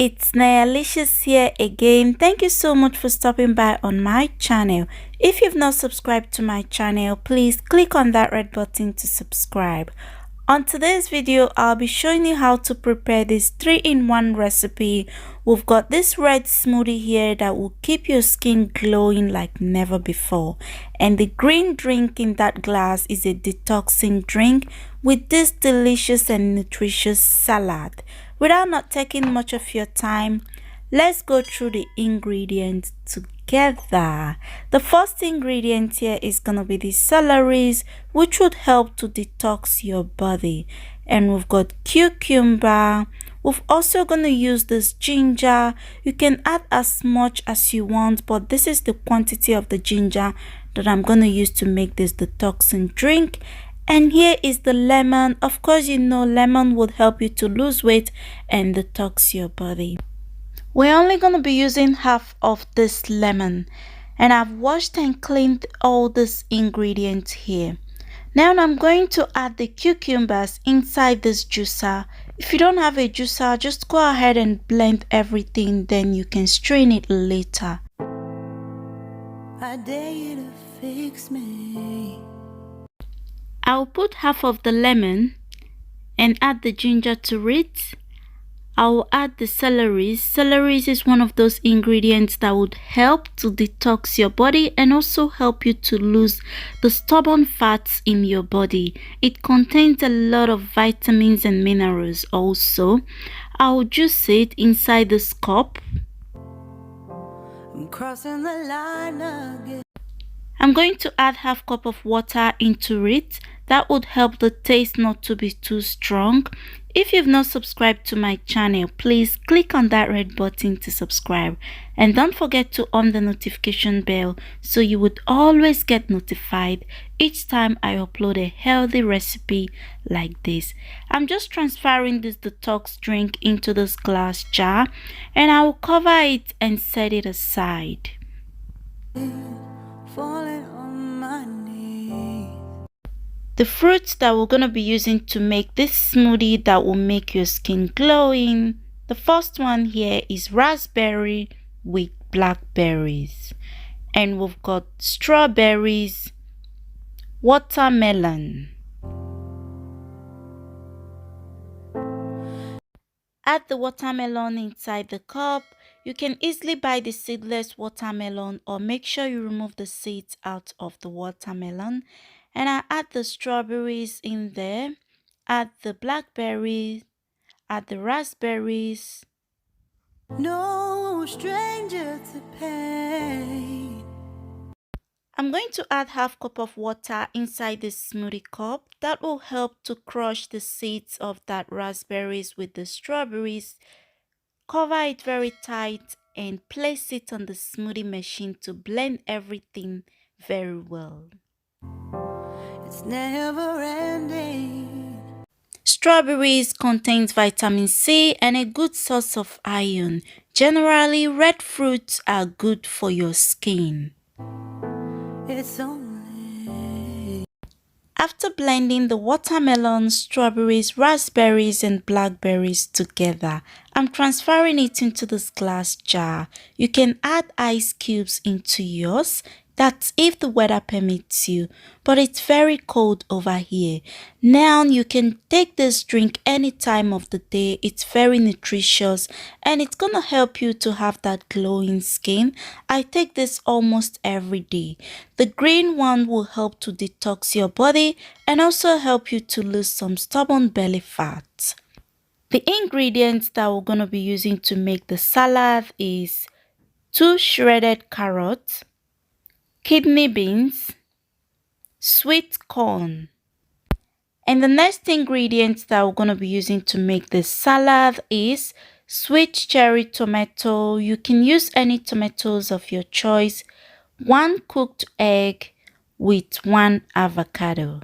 It's Nayalicious here again. Thank you so much for stopping by on my channel. If you've not subscribed to my channel, please click on that red button to subscribe. On today's video, I'll be showing you how to prepare this 3-in-1 recipe. We've got this red smoothie here that will keep your skin glowing like never before. And the green drink in that glass is a detoxing drink with this delicious and nutritious salad. Without not taking much of your time, let's go through the ingredients together. The first ingredient here is going to be the celeries, which would help to detox your body. And we've got cucumber. We're also going to use this ginger. You can add as much as you want, but this is the quantity of the ginger that I'm going to use to make this detoxing drink. And here is the lemon. Of course, you know lemon would help you to lose weight and detox your body. We're only going to be using half of this lemon, and I've washed and cleaned all these ingredients here. Now I'm going to add the cucumbers inside this juicer. If you don't have a juicer, just go ahead and blend everything, then you can strain it later. I dare you to fix me. I'll put half of the lemon and add the ginger to it. I'll add the celery. Celery is one of those ingredients that would help to detox your body and also help you to lose the stubborn fats in your body. It contains a lot of vitamins and minerals also. I'll juice it inside this cup. I'm crossing the line again. I'm going to add half cup of water into it. That would help the taste not to be too strong. If you've not subscribed to my channel, please click on that red button to subscribe. And don't forget to on the notification bell so you would always get notified each time I upload a healthy recipe like this. I'm just transferring this detox drink into this glass jar, and I will cover it and set it aside. Falling on my knees. The fruits that we're going to be using to make this smoothie that will make your skin glowing. The first one here is raspberry with blackberries. And we've got strawberries, watermelon. Add the watermelon inside the cup. You can easily buy the seedless watermelon, or make sure you remove the seeds out of the watermelon. And I add the strawberries in there, add the blackberries, add the raspberries. No stranger to pain. I'm going to add half cup of water inside this smoothie cup. That will help to crush the seeds of that raspberries with the strawberries. Cover it very tight and place it on the smoothie machine to blend everything very well. It's never ending. Strawberries contains vitamin C and a good source of iron. Generally, red fruits are good for your skin. It's only... After blending the watermelon, strawberries, raspberries and blackberries together, I'm transferring it into this glass jar. You can add ice cubes into yours. That's if the weather permits you, but it's very cold over here. Now you can take this drink any time of the day. It's very nutritious and it's gonna help you to have that glowing skin. I take this almost every day. The green one will help to detox your body and also help you to lose some stubborn belly fat. The ingredients that we're gonna be using to make the salad is 2 shredded carrots, kidney beans, sweet corn. And the next ingredient that we're going to be using to make this salad is sweet cherry tomato. You can use any tomatoes of your choice, 1 cooked egg with 1 avocado.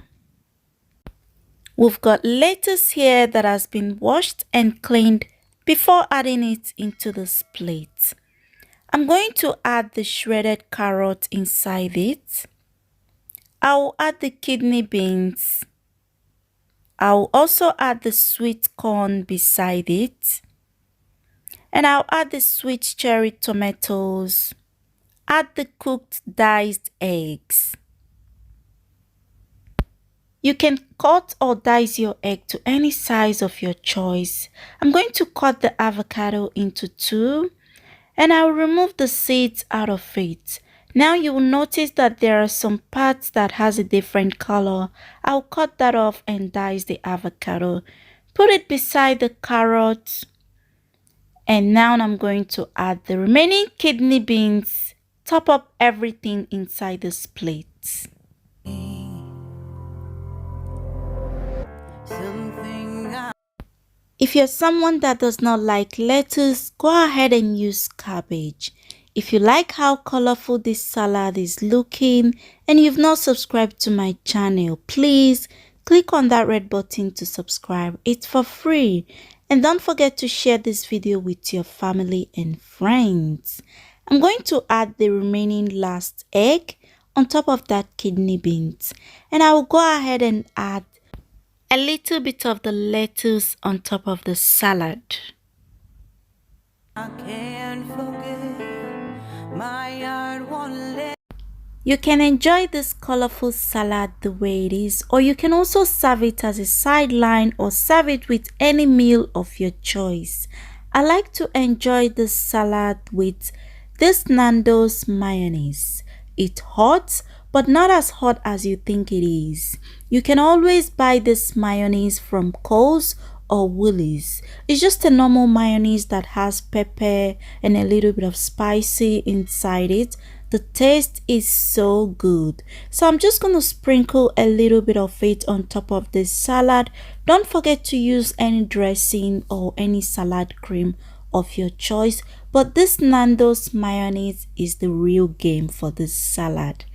We've got lettuce here that has been washed and cleaned before adding it into this plate. I'm going to add the shredded carrot inside it. I'll add the kidney beans. I'll also add the sweet corn beside it. And I'll add the sweet cherry tomatoes. Add the cooked diced eggs. You can cut or dice your egg to any size of your choice. I'm going to cut the avocado into two and I'll remove the seeds out of it. Now you will notice that there are some parts that has a different color. I'll cut that off and dice the avocado. Put it beside the carrot. And now I'm going to add the remaining kidney beans. Top up everything inside this plate. If you're someone that does not like lettuce, go ahead and use cabbage. If you like how colorful this salad is looking and you've not subscribed to my channel, please click on that red button to subscribe. It's for free. And don't forget to share this video with your family and friends. I'm going to add the remaining last egg on top of that kidney beans. And I will go ahead and add a little bit of the lettuce on top of the salad. I can't forget, my heart won't let. You can enjoy this colorful salad the way it is, or you can also serve it as a sideline or serve it with any meal of your choice. I like to enjoy this salad with this Nando's mayonnaise. It's hot, but not as hot as you think it is. You can always buy this mayonnaise from Coles or Woolies. It's just a normal mayonnaise that has pepper and a little bit of spicy inside it. The taste is so good. So I'm just going to sprinkle a little bit of it on top of this salad. Don't forget to use any dressing or any salad cream of your choice, but this Nando's mayonnaise is the real game for this salad.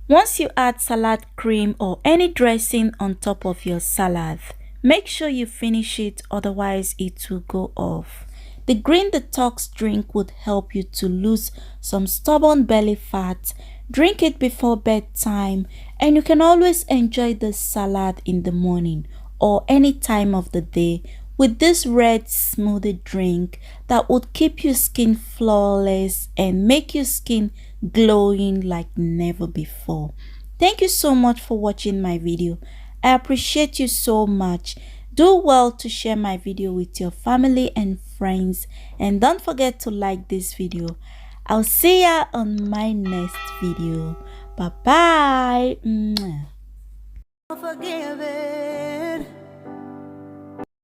Once you add salad cream or any dressing on top of your salad, make sure you finish it, otherwise it will go off. The green detox drink would help you to lose some stubborn belly fat. Drink it before bedtime and you can always enjoy this salad in the morning or any time of the day with this red smoothie drink that would keep your skin flawless and make your skin glowing like never before. Thank you so much for watching my video. I appreciate you so much. Do well to share my video with your family and friends, and don't forget to like this video. I'll see ya on my next video. Bye bye.